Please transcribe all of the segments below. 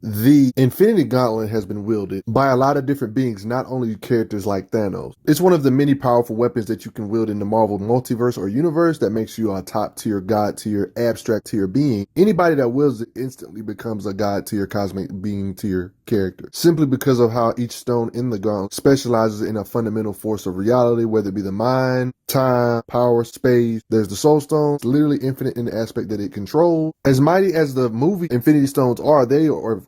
The Infinity Gauntlet has been wielded by a lot of different beings, not only characters like Thanos. It's one of the many powerful weapons that you can wield in the Marvel multiverse or universe that makes you a top tier god tier, abstract tier being. Anybody that wields it instantly becomes a god tier, cosmic being tier character, simply because of how each stone in the gauntlet specializes in a fundamental force of reality, whether it be the mind, time, power, space. There's the Soul Stone. It's literally infinite in the aspect that it controls. As mighty as the movie Infinity Stones are,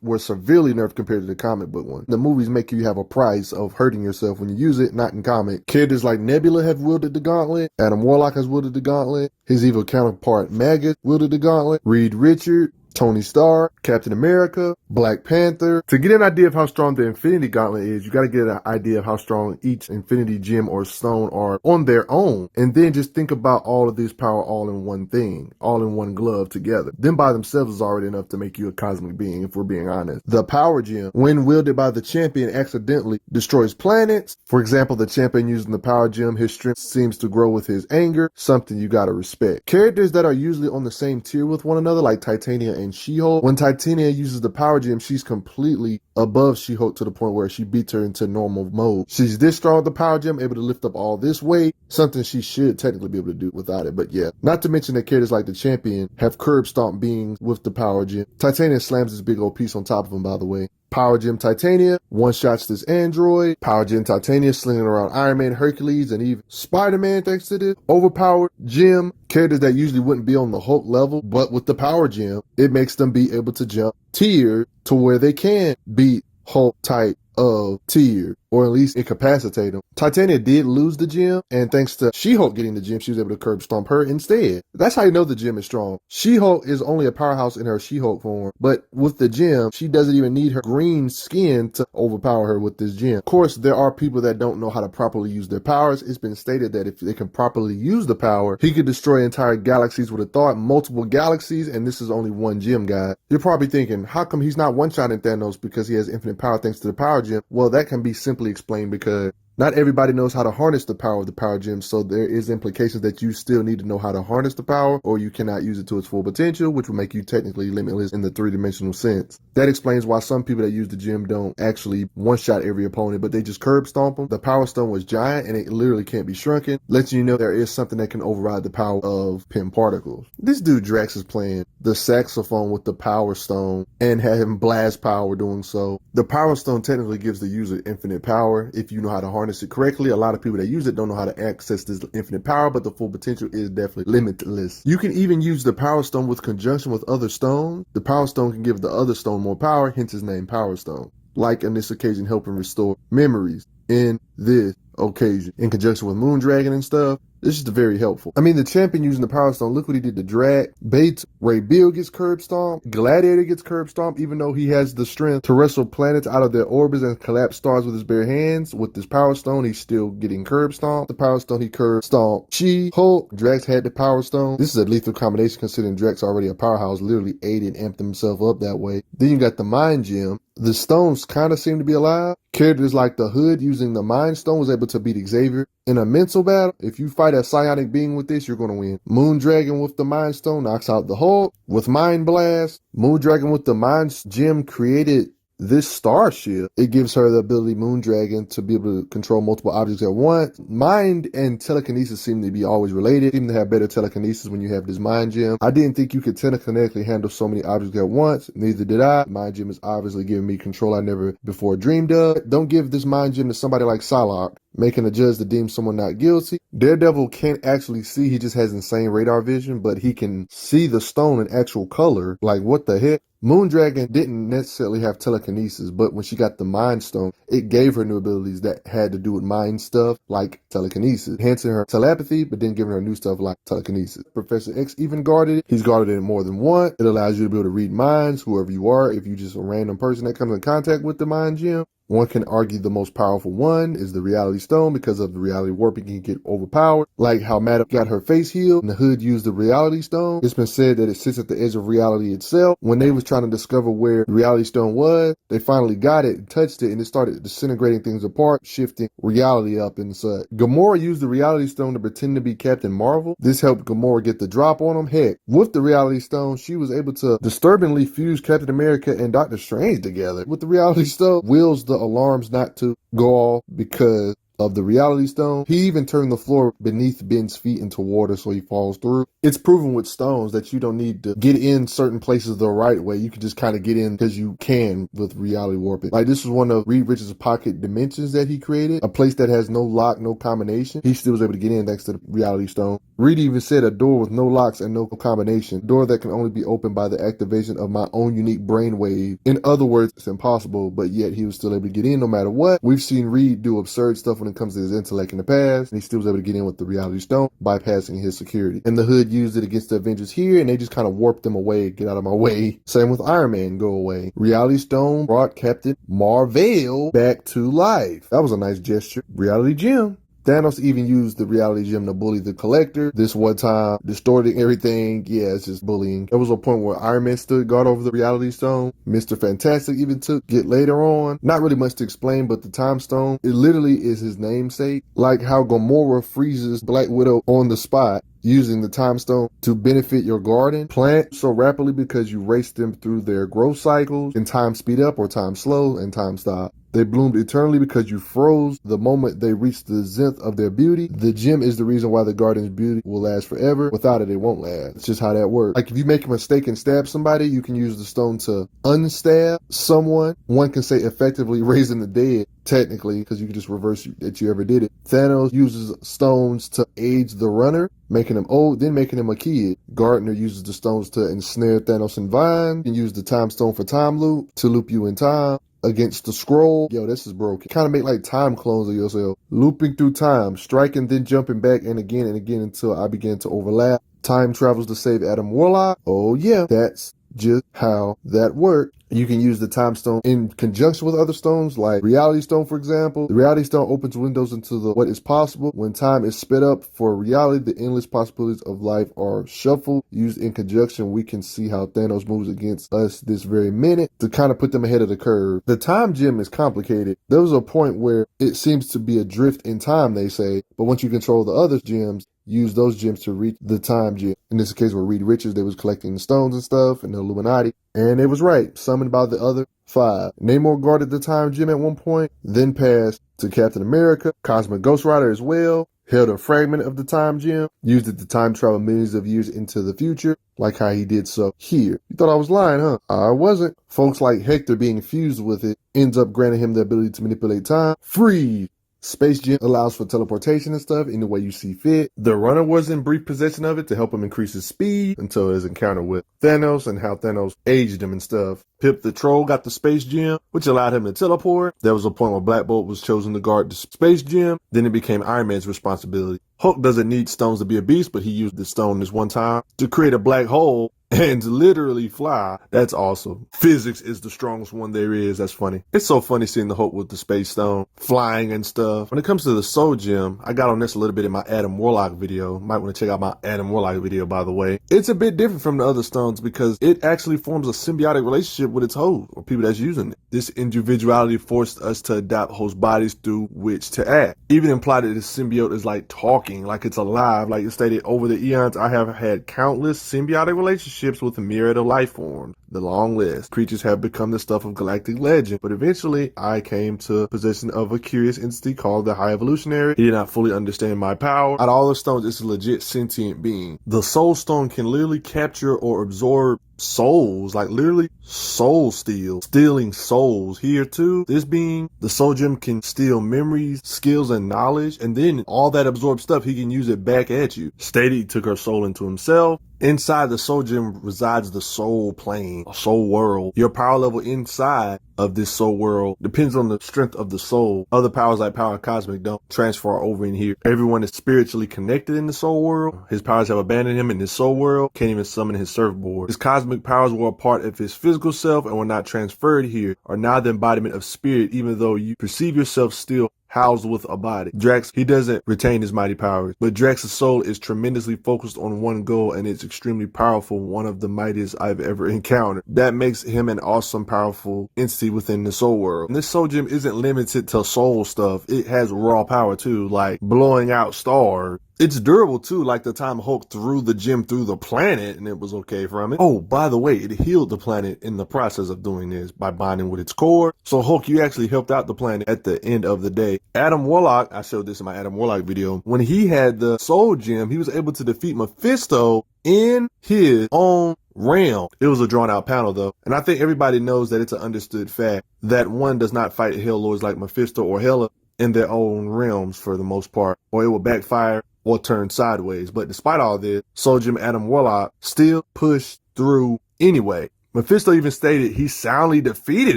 were severely nerfed compared to the comic book one. The movies make you have a price of hurting yourself when you use it, not in comic. Characters like Nebula have wielded the gauntlet. Adam Warlock has wielded the gauntlet. His evil counterpart Magus wielded the gauntlet. Reed Richards, Tony Stark, Captain America, Black Panther. To get an idea of how strong the Infinity Gauntlet is, you got to get an idea of how strong each Infinity Gem or stone are on their own. And then just think about all of this power all in one thing, all in one glove together. Them by themselves is already enough to make you a cosmic being, if we're being honest. The Power Gem, when wielded by the champion, accidentally destroys planets. For example, the champion using the Power Gem, his strength seems to grow with his anger, something you got to respect. Characters that are usually on the same tier with one another, like Titania and She-Hulk. When Titania uses the Power Gem, she's completely above She-Hulk to the point where she beats her into normal mode. She's this strong with the Power Gem, able to lift up all this weight, something she should technically be able to do without it. But yeah, not to mention that characters like the Champion have curb stomp beings with the Power Gem. Titania slams this big old piece on top of him, by the way. Power Gem Titania one-shots this android. Power Gem Titania slinging around Iron Man, Hercules, and even Spider-Man thanks to this overpowered gem. Characters that usually wouldn't be on the Hulk level, but with the Power Gem, it makes them be able to jump tier to where they can beat Hulk type of tier, or at least incapacitate them. Titania did lose the gem, and thanks to She-Hulk getting the gem, she was able to curb stomp her instead. That's how you know the gem is strong. She-Hulk is only a powerhouse in her She-Hulk form, but with the gem, she doesn't even need her green skin to overpower her with this gem. Of course, there are people that don't know how to properly use their powers. It's been stated that if they can properly use the power, he could destroy entire galaxies with a thought, multiple galaxies, and this is only one gem, guy. You're probably thinking, how come he's not one-shotting Thanos because he has infinite power thanks to the Power Gem? Well, that can be simply explained because not everybody knows how to harness the power of the Power Gem, so there is implications that you still need to know how to harness the power, or you cannot use it to its full potential, which will make you technically limitless in the three-dimensional sense. That explains why some people that use the gem don't actually one-shot every opponent, but they just curb stomp them. The Power Stone was giant, and it literally can't be shrunken, lets you know there is something that can override the power of Pym particles. This dude Drax is playing the saxophone with the Power Stone and had him blast power doing so. The Power Stone technically gives the user infinite power if you know how to harness it correctly. A lot of people that use it don't know how to access this infinite power, but the full potential is definitely limitless. You can even use the Power Stone with conjunction with other stones. The Power Stone can give the other stone more power, hence his name Power Stone. Like in this occasion, helping restore memories in this occasion in conjunction with Moondragon and stuff. This is very helpful. I mean, the champion using the Power Stone, look what he did to Drac. Bates, Ray Bill gets curb stomped. Gladiator gets curb stomped, even though he has the strength to wrestle planets out of their orbits and collapse stars with his bare hands. With this Power Stone, he's still getting curb stomped. The Power Stone, he curb stomped She-Hulk. Drax had the Power Stone. This is a lethal combination considering Drax already a powerhouse, literally aided and amped himself up that way. Then you got the Mind Gem. The stones kind of seem to be alive. Characters like the Hood using the Mind Stone was able to beat Xavier in a mental battle. If you fight a psionic being with this, you're going to win. Moondragon with the Mind Stone knocks out the Hulk with Mind Blast. Moondragon with the Mind Gem created this starship. It gives her the ability, Moondragon, to be able to control multiple objects at once. Mind and telekinesis seem to be always related. Seem to have better telekinesis when you have this Mind Gem. I didn't think you could telekinetically handle so many objects at once. Neither did I. Mind Gem is obviously giving me control I never before dreamed of. Don't give this Mind Gem to somebody like Psylocke, making a judge to deem someone not guilty. Daredevil can't actually see. He just has insane radar vision, but he can see the stone in actual color. Like, what the heck? Moondragon didn't necessarily have telekinesis, but when she got the Mind Stone, it gave her new abilities that had to do with mind stuff, like telekinesis, enhancing her telepathy, but then giving her new stuff like telekinesis. Professor X even guarded it. He's guarded it more than one. It allows you to be able to read minds, whoever you are, if you just a random person that comes in contact with the Mind Gem. One can argue the most powerful one is the reality stone because of the reality warping can get overpowered. Like how Madame got her face healed and the Hood used the reality stone. It's been said that it sits at the edge of reality itself. When they was trying to discover where the reality stone was, they finally got it and touched it, and it started disintegrating things apart, shifting reality up and such. Gamora used the reality stone to pretend to be Captain Marvel. This helped Gamora get the drop on him. Heck, with the reality stone, she was able to disturbingly fuse Captain America and Doctor Strange together. With the reality stone, wills the alarms not to go off because of the reality stone. He even turned the floor beneath Ben's feet into water so he falls through. It's proven with stones that you don't need to get in certain places the right way. You can just kind of get in because you can with reality warping. Like this was one of Reed Richards' pocket dimensions that he created, a place that has no lock, no combination. He still was able to get in thanks to the reality stone. Reed even said a door with no locks and no combination, a door that can only be opened by the activation of my own unique brainwave. In other words, it's impossible, but yet he was still able to get in no matter what. We've seen Reed do absurd stuff when it comes to his intellect in the past, and he still was able to get in with the reality stone, bypassing his security. And the Hood used it against the Avengers here, and they just kind of warped them away, get out of my way. Same with Iron Man, go away. Reality stone brought Captain Marvel back to life. That was a nice gesture. Reality gem. Thanos even used the reality gem to bully the Collector. This one time, distorting everything. Yeah, it's just bullying. There was a point where Iron Man stood guard over the reality stone. Mr. Fantastic even took it later on. Not really much to explain, but the time stone, it literally is his namesake. Like how Gamora freezes Black Widow on the spot, using the time stone to benefit your garden plant so rapidly because you race them through their growth cycles and time speed up or time slow and time stop. They bloomed eternally because you froze the moment they reached the zenith of their beauty. The gem is the reason why the garden's beauty will last forever. Without it, it won't last. It's just how that works. Like if you make a mistake and stab somebody, you can use the stone to unstab someone. One can say effectively raising the dead, technically, because you can just reverse that you ever did it. Thanos uses stones to age the runner, making him old, then making him a kid. Gardner uses the stones to ensnare Thanos and Vine, and use the time stone for time loop to loop you in time. Against the scroll, yo, this is broken. Kind of make like time clones of yourself. Looping through time, striking, then jumping back and again until I begin to overlap. Time travels to save Adam Warlock. Oh yeah, that's just how that works. You can use the time stone in conjunction with other stones like reality stone, for example. The reality stone opens windows into what is possible. When time is sped up for reality, the endless possibilities of life are shuffled. Used in conjunction, we can see how Thanos moves against us this very minute to kind of put them ahead of the curve. The time gem is complicated. There was a point where it seems to be a drift in time, they say, but once you control the other gems, use those gems to reach the time gem. In this case with Reed Richards, they was collecting the stones and stuff and the Illuminati. And it was right, summoned by the other 5. Namor guarded the time gem at one point, then passed to Captain America. Cosmic Ghost Rider as well held a fragment of the time gem, used it to time travel millions of years into the future, like how he did so here. You thought I was lying, huh? I wasn't. Folks like Hector being fused with it ends up granting him the ability to manipulate time. Freeze! Space Gem allows for teleportation and stuff any way you see fit. The Runner was in brief possession of it to help him increase his speed until his encounter with Thanos and how Thanos aged him and stuff. Pip the Troll got the Space Gem, which allowed him to teleport. There was a point where Black Bolt was chosen to guard the Space Gem. Then it became Iron Man's responsibility. Hulk doesn't need stones to be a beast, but he used the stone this one time to create a black hole and literally fly. That's awesome. Physics is the strongest one there is. That's funny. It's so funny seeing the Hulk with the space stone flying and stuff. When it comes to the Soul Gem, I got on this a little bit in my Adam Warlock video. Might want to check out my Adam Warlock video, by the way. It's a bit different from the other stones because it actually forms a symbiotic relationship with its host or people that's using it. This individuality forced us to adapt host bodies through which to act. Even implied that the symbiote is like talking, like it's alive. Like it stated, over the eons, I have had countless symbiotic relationships with a myriad of life forms. The long list. Creatures have become the stuff of galactic legend, but eventually I came to possession of a curious entity called the High Evolutionary. He did not fully understand my power. Out of all the stones, it's a legit sentient being. The Soul Stone can literally capture or absorb souls, like literally soul stealing souls. Here too, this being, the Soul Gem can steal memories, skills, and knowledge, and then all that absorbed stuff, he can use it back at you. Stated he took her soul into himself. Inside the Soul Gem resides the soul plane. being, a soul world. Your power level inside of this soul world depends on the strength of the soul. Other powers like power and cosmic don't transfer over in here. Everyone is spiritually connected in the soul world. His powers have abandoned him in his soul world. Can't even summon his surfboard. His cosmic powers were a part of his physical self and were not transferred here, are now the embodiment of spirit, even though you perceive yourself still housed with a body. Drax, he doesn't retain his mighty powers, but Drax's soul is tremendously focused on one goal, and it's extremely powerful, one of the mightiest I've ever encountered. That makes him an awesome, powerful entity within the soul world. And this soul gem isn't limited to soul stuff. It has raw power too, like blowing out stars. It's durable too, like the time Hulk threw the gem through the planet and it was okay from it. Oh, by the way, it healed the planet in the process of doing this by bonding with its core. So Hulk, you actually helped out the planet at the end of the day. Adam Warlock, I showed this in my Adam Warlock video. When he had the soul gem, he was able to defeat Mephisto in his own realm. It was a drawn out panel though. And I think everybody knows that it's an understood fact that one does not fight Hell Lords like Mephisto or Hela in their own realms for the most part, or it will backfire or turn sideways. But despite all this, Soul Gem Adam Warlock still pushed through anyway. Mephisto even stated he soundly defeated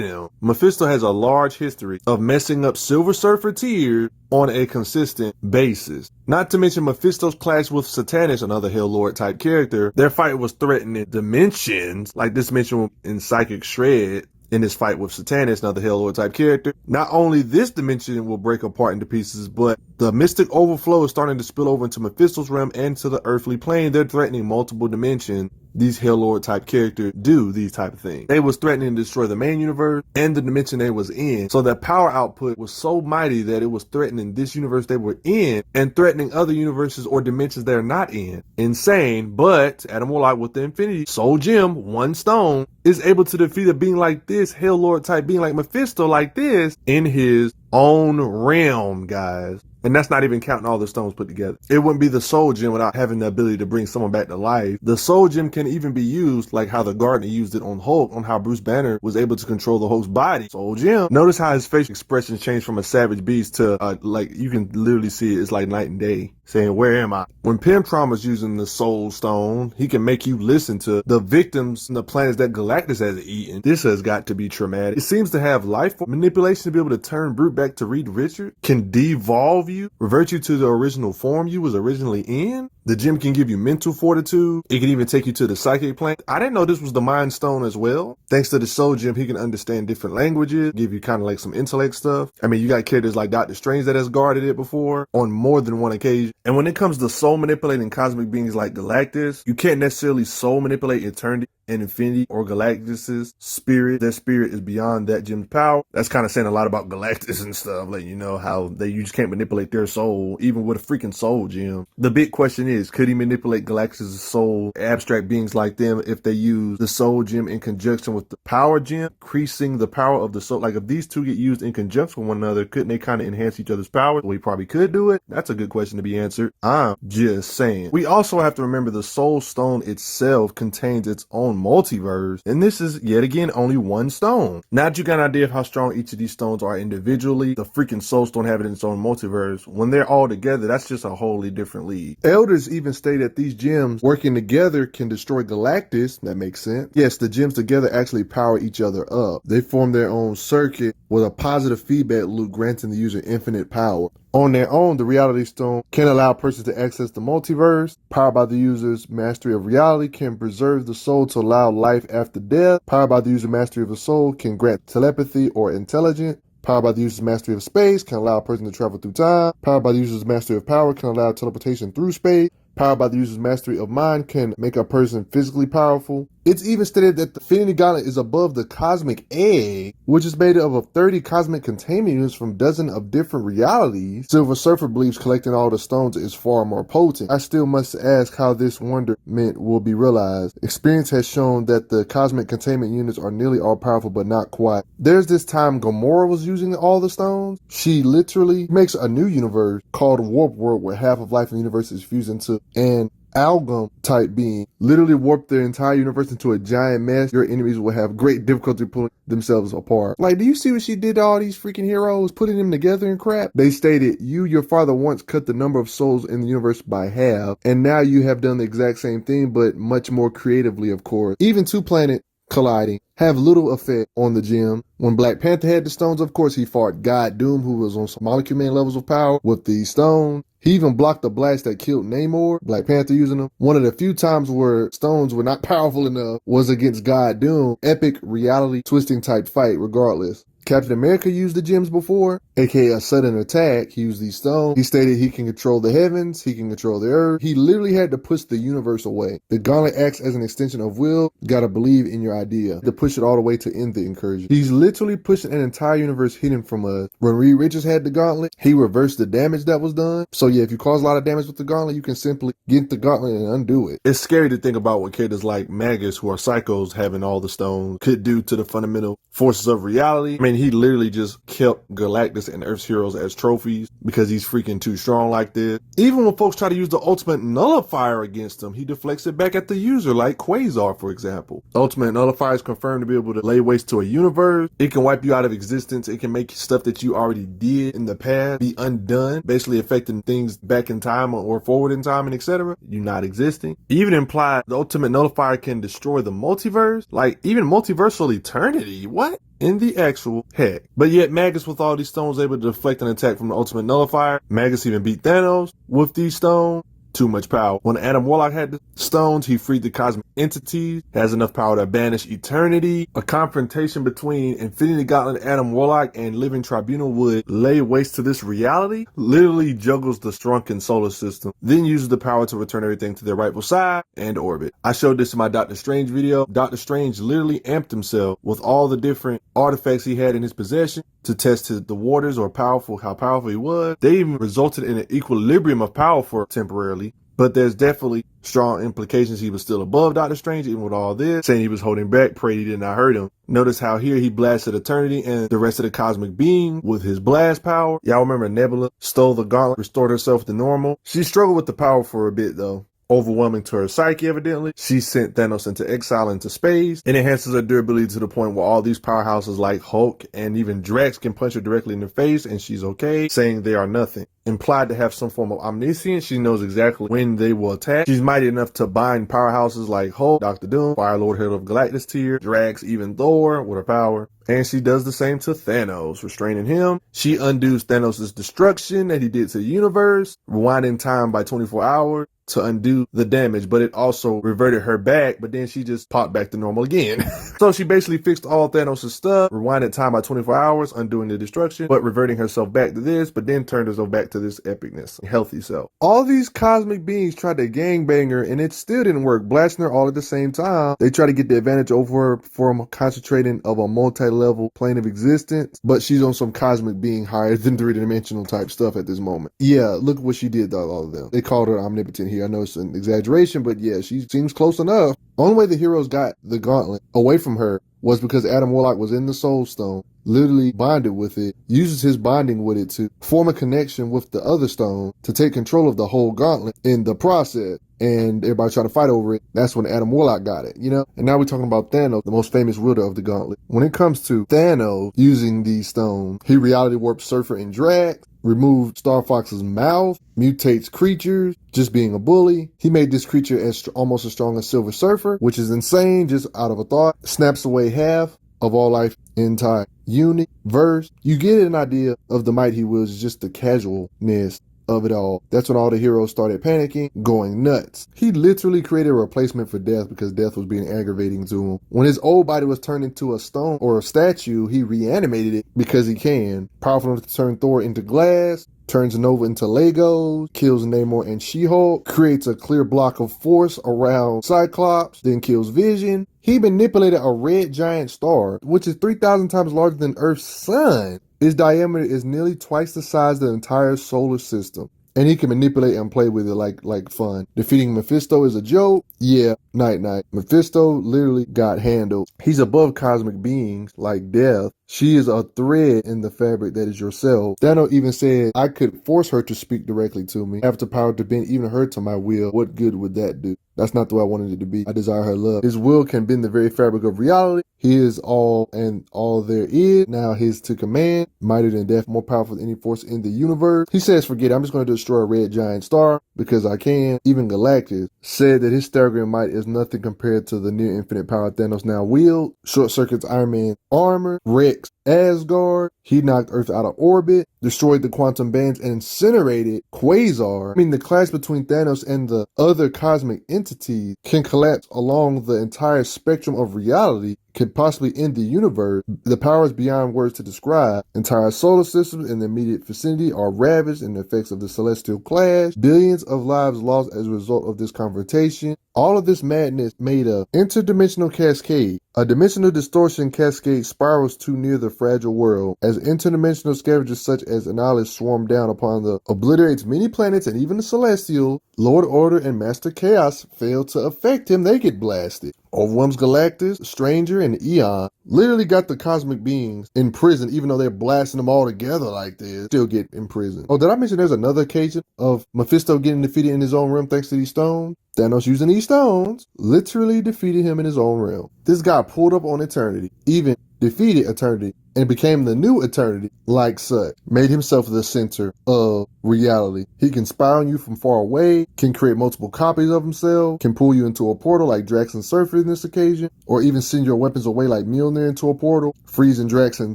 him. Mephisto has a large history of messing up Silver Surfer tiers on a consistent basis. Not to mention Mephisto's clash with Satanus, another Hell Lord type character. Their fight was threatening dimensions, like this mentioned in Psychic Shred. In this fight with Satanus, another Hell Lord type character. Not only this dimension will break apart into pieces, but the mystic overflow is starting to spill over into Mephisto's realm and to the earthly plane. They're threatening multiple dimensions. These Hell Lord type characters do these type of things. They was threatening to destroy the main universe and the dimension they was in. So their power output was so mighty that it was threatening this universe they were in and threatening other universes or dimensions they're not in. Insane, but Adam Warlock with the Infinity Soul Gem, one stone, is able to defeat a being like this, Hell Lord type being like Mephisto like this, in his own realm, guys. And that's not even counting all the stones put together. It wouldn't be the Soul Gem without having the ability to bring someone back to life. The Soul Gem can even be used like how the Gardener used it on Hulk, on how Bruce Banner was able to control the Hulk's body. Soul Gem. Notice how his facial expression changed from a savage beast to like you can literally see it. It's like night and day, saying, "Where am I?" When Pym Trauma's using the Soul Stone, he can make you listen to the victims and the planets that Galactus has eaten. This has got to be traumatic. It seems to have life manipulation to be able to turn Brute back to Reed Richard, can devolve you, revert you to the original form you was originally in. The gem can give you mental fortitude. It can even take you to the psychic plane. I didn't know this was the Mind Stone as well. Thanks to the Soul Gem, he can understand different languages, give you kind of like some intellect stuff. I mean, you got characters like Doctor Strange that has guarded it before on more than one occasion. And when it comes to soul manipulating cosmic beings like Galactus, you can't necessarily soul manipulate Eternity and Infinity or Galactus's spirit. Their spirit is beyond that gem's power. That's kind of saying a lot about Galactus and stuff, letting you know how you just can't manipulate their soul, even with a freaking soul gem. The big question is, could he manipulate Galactus's soul, abstract beings like them, if they use the soul gem in conjunction with the power gem, increasing the power of the soul? Like if these two get used in conjunction with one another, couldn't they kind of enhance each other's power? Well, he probably could do it. That's a good question to be answered. I'm just saying. We also have to remember the soul stone itself contains its own multiverse, and this is yet again only one stone. Now that you got an idea of how strong each of these stones are individually, the freaking soul stone having its own multiverse, when they're all together, that's just a wholly different league. Elders even state that these gems working together can destroy Galactus. That makes sense. Yes, the gems together actually power each other up. They form their own circuit with a positive feedback loop granting the user infinite power. On their own, the Reality Stone can allow persons to access the multiverse. Powered by the user's mastery of reality, can preserve the soul to allow life after death. Powered by the user's mastery of the soul, can grant telepathy or intelligence. Powered by the user's mastery of space, can allow a person to travel through time. Powered by the user's mastery of power, can allow teleportation through space. Powered by the user's mastery of mind, can make a person physically powerful. It's even stated that the Infinity Gauntlet is above the Cosmic Egg, which is made up of 30 cosmic containment units from dozens of different realities. Silver Surfer believes collecting all the stones is far more potent. I still must ask how this wonderment will be realized. Experience has shown that the cosmic containment units are nearly all powerful, but not quite. There's this time Gamora was using all the stones. She literally makes a new universe called Warp World, where half of life in the universe is fused into an Algam type being. Literally warp their entire universe into a giant mess. Your enemies will have great difficulty pulling themselves apart. Like, do you see what she did to all these freaking heroes, putting them together and crap? They stated, your father once cut the number of souls in the universe by half, and now you have done the exact same thing, but much more creatively, of course. Even Two Planet colliding have little effect on the gem. When Black Panther had the stones, of course, he fought God Doom, who was on some Molecule Man levels of power with these stones. He even blocked the blast that killed Namor, Black Panther using them. One of the few times where stones were not powerful enough was against God Doom. Epic reality twisting type fight regardless. Captain America used the gems before, aka a sudden attack. He used these stones. He stated he can control the heavens, he can control the earth. He literally had to push the universe away. The gauntlet acts as an extension of will. You gotta believe in your idea to push it all the way to end the incursion. He's literally pushing an entire universe hidden from us. When Reed Richards had the gauntlet, he reversed the damage that was done. So yeah, if you cause a lot of damage with the gauntlet, you can simply get the gauntlet and undo it. It's scary to think about what characters like Magus, who are psychos having all the stones, could do to the fundamental forces of reality. I mean, he literally just kept Galactus and Earth's heroes as trophies because he's freaking too strong like this. Even when folks try to use the ultimate nullifier against him, he deflects it back at the user, like Quasar, for example. The ultimate nullifier is confirmed to be able to lay waste to a universe. It can wipe you out of existence. It can make stuff that you already did in the past be undone, basically affecting things back in time or forward in time and etc. You not existing. Even imply the ultimate nullifier can destroy the multiverse, like even multiversal eternity. What? In the actual heck. But yet Magus, with all these stones, able to deflect an attack from the ultimate nullifier. Magus even beat Thanos with these stones. Too much power. When Adam Warlock had the stones, he freed the cosmic entities, has enough power to banish eternity. A confrontation between Infinity Gauntlet, Adam Warlock, and Living Tribunal would lay waste to this reality. Literally juggles the shrunken solar system, then uses the power to return everything to their rightful side and orbit. I showed this in my Doctor Strange video. Doctor Strange literally amped himself with all the different artifacts he had in his possession to test the waters or how powerful he was. They even resulted in an equilibrium of power for temporarily. But there's definitely strong implications he was still above Doctor Strange, even with all this, saying he was holding back, prayed he did not hurt him. Notice how here he blasted Eternity and the rest of the cosmic being with his blast power. Y'all remember Nebula stole the gauntlet, restored herself to normal. She struggled with the power for a bit though. Overwhelming to her psyche, evidently. She sent Thanos into exile into space and enhances her durability to the point where all these powerhouses like Hulk and even Drax can punch her directly in the face and she's okay, saying they are nothing. Implied to have some form of omniscience, she knows exactly when they will attack. She's mighty enough to bind powerhouses like Hulk, Doctor Doom, Firelord, Head of Galactus tier, Drax, even Thor with her power. And she does the same to Thanos, restraining him. She undoes Thanos' destruction that he did to the universe, rewinding time by 24 hours to undo the damage, but it also reverted her back, but then she just popped back to normal again. So she basically fixed all Thanos' stuff, rewinded time by 24 hours, undoing the destruction, but reverting herself back to this, but then turned herself back to this epicness, healthy self. All these cosmic beings tried to gangbang her, and it still didn't work, blasting her all at the same time. They try to get the advantage over her from concentrating of a multi-level plane of existence, but she's on some cosmic being higher than three-dimensional type stuff at this moment. Yeah, look what she did to all of them. They called her omnipotent here. I know it's an exaggeration, but yeah, she seems close enough. Only way the heroes got the gauntlet away from her was because Adam Warlock was in the Soul Stone, literally bonded with it, uses his bonding with it to form a connection with the other stone to take control of the whole gauntlet in the process. And everybody trying to fight over it. That's when Adam Warlock got it, you know? And now we're talking about Thanos, the most famous wielder of the gauntlet. When it comes to Thanos using these stones, he reality warps Surfer and Drax, removed Star Fox's mouth, mutates creatures, just being a bully. He made this creature almost as strong as Silver Surfer, which is insane, just out of a thought. Snaps away half of all life entire universe. You get an idea of the might he wields, just the casualness of it all. That's when all the heroes started panicking, going nuts. He literally created a replacement for Death because Death was being aggravating to him. When his old body was turned into a stone or a statue, he reanimated it because he can. Powerful enough to turn Thor into glass, turns Nova into Legos, kills Namor and She-Hulk, creates a clear block of force around Cyclops, then kills Vision. He manipulated a red giant star, which is 3,000 times larger than Earth's sun. Its diameter is nearly twice the size of the entire solar system. And he can manipulate and play with it like fun. Defeating Mephisto is a joke. Yeah, night. Mephisto literally got handled. He's above cosmic beings like Death, She is a thread in the fabric that is yourself. Thanos even said, I could force her to speak directly to me. Have the power to bend even her to my will. What good would that do? That's not the way I wanted it to be. I desire her love. His will can bend the very fabric of reality. He is all and all there is. Now his to command, mightier than death, more powerful than any force in the universe. He says, forget it. I'm just going to destroy a red giant star because I can. Even Galactus said that his staggering might is nothing compared to the near infinite power Thanos now wields. Short circuits Iron Man armor, Rex Asgard. He knocked Earth out of orbit, destroyed the quantum bands, and incinerated Quasar. I mean, the clash between Thanos and the other cosmic entities can collapse along the entire spectrum of reality, could possibly end the universe. The powers beyond words to describe. Entire solar systems in the immediate vicinity are ravaged in the effects of the celestial clash. Billions of lives lost as a result of this confrontation. All of this madness made a interdimensional cascade. A dimensional distortion cascade spirals too near the fragile world as interdimensional scavengers such as Annihilus swarm down upon the obliterates many planets and even the Celestial. Lord Order and Master Chaos fail to affect him. They get blasted. Overwhelms Galactus, Stranger, and Eon. Literally got the cosmic beings in prison, even though they're blasting them all together like this. Still get in prison. Oh, did I mention there's another occasion of Mephisto getting defeated in his own realm thanks to these stones? Thanos using these stones literally defeated him in his own realm. This guy pulled up on Eternity, even defeated Eternity, and became the new Eternity like such. Made himself the center of reality. He can spy on you from far away, can create multiple copies of himself, can pull you into a portal like Drax and Surfer in this occasion, or even send your weapons away like Mjolnir into a portal, freezing Drax in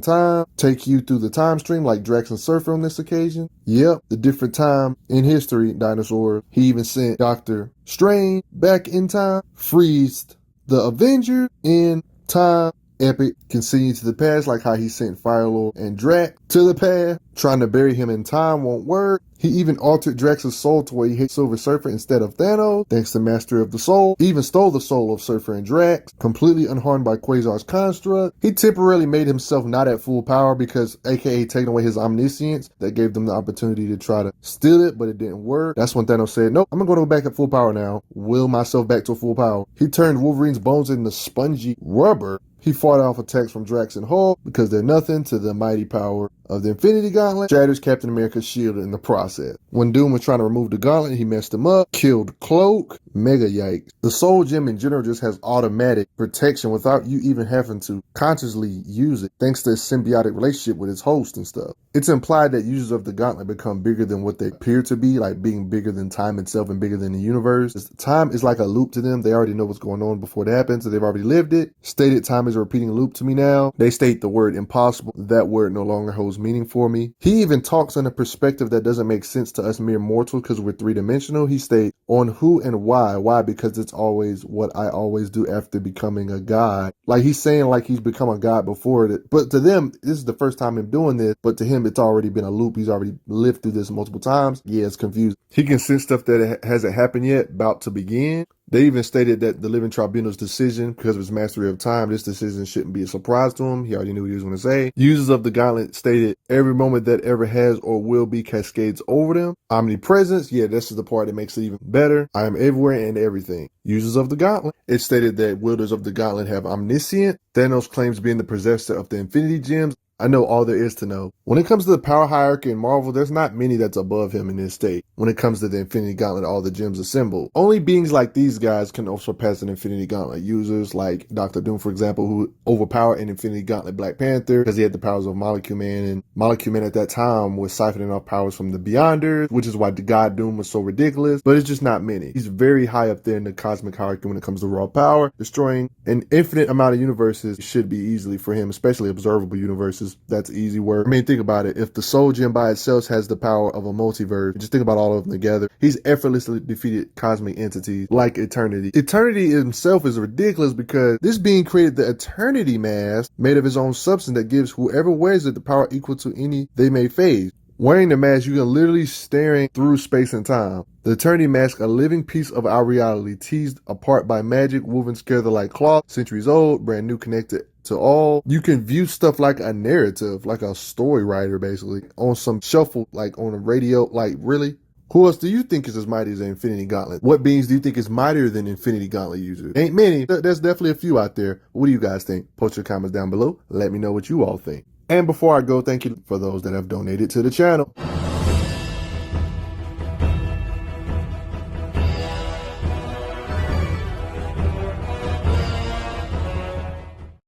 time, take you through the time stream like Drax and Surfer on this occasion. Yep, the different time in history, dinosaurs. He even sent Doctor Strange back in time, freezed the Avenger in time. Epic can see into the past, like how he sent Firelord and Drax to the past. Trying to bury him in time won't work. He even altered Drax's soul to where he hit Silver Surfer instead of Thanos, thanks to Mastery of the Soul. He even stole the soul of Surfer and Drax, completely unharmed by Quasar's construct. He temporarily made himself not at full power because, aka taking away his omniscience, that gave them the opportunity to try to steal it, but it didn't work. That's when Thanos said, nope, I'm gonna go back at full power now. Will myself back to full power. He turned Wolverine's bones into spongy rubber. He fought off attacks from Drax and Hulk because they're nothing to the mighty power of the Infinity Gauntlet. Shatters Captain America's shield in the process. When Doom was trying to remove the gauntlet, he messed him up, killed Cloak. Mega yikes. The Soul Gem in general just has automatic protection without you even having to consciously use it, thanks to its symbiotic relationship with its host and stuff. It's implied that users of the gauntlet become bigger than what they appear to be, like being bigger than time itself and bigger than the universe. Time is like a loop to them. They already know what's going on before it happens, so they've already lived it. Stated time is a repeating loop to me now. They state the word impossible. That word no longer holds meaning for me. He even talks in a perspective that doesn't make sense to us mere mortals because we're three-dimensional. He states, on who and why. Why? Because it's always what I always do after becoming a god. Like he's saying like he's become a god before it. But to them, this is the first time him doing this. But to him, it's already been a loop. He's already lived through this multiple times. Yeah, it's confusing. He can sense stuff that hasn't happened yet, about to begin. They even stated that the Living Tribunal's decision, because of his mastery of time, this decision shouldn't be a surprise to him. He already knew what he was going to say. Users of the Gauntlet stated, every moment that ever has or will be cascades over them. Omnipresence, yeah, this is the part that makes it even better. I am everywhere and everything. Users of the Gauntlet. It stated that wielders of the Gauntlet have omniscient. Thanos claims being the possessor of the Infinity Gems. I know all there is to know. When it comes to the power hierarchy in Marvel, there's not many that's above him in this state. When it comes to the Infinity Gauntlet, all the gems assembled. Only beings like these guys can also pass an Infinity Gauntlet. Users like Dr. Doom, for example, who overpowered an Infinity Gauntlet Black Panther because he had the powers of Molecule Man. And Molecule Man at that time was siphoning off powers from the Beyonders, which is why the God Doom was so ridiculous. But it's just not many. He's very high up there in the cosmic hierarchy when it comes to raw power. Destroying an infinite amount of universes should be easily for him, especially observable universes. That's easy work. I mean, think about it. If the Soul Gem by itself has the power of a multiverse, just think about all of them together. He's effortlessly defeated cosmic entities like Eternity. Eternity himself is ridiculous because this being created the Eternity Mask made of his own substance that gives whoever wears it the power equal to any they may face. Wearing the mask, you can literally staring through space and time. The Eternity Mask, a living piece of our reality, teased apart by magic, woven together like cloth, centuries old, brand new, connected to all. You can view stuff like a narrative, like a story writer, basically, on some shuffle, like on a radio, like really? Who else do you think is as mighty as an Infinity Gauntlet? What beings do you think is mightier than Infinity Gauntlet users? Ain't many. There's definitely a few out there. What do you guys think? Post your comments down below. Let me know what you all think. And before I go, thank you for those that have donated to the channel.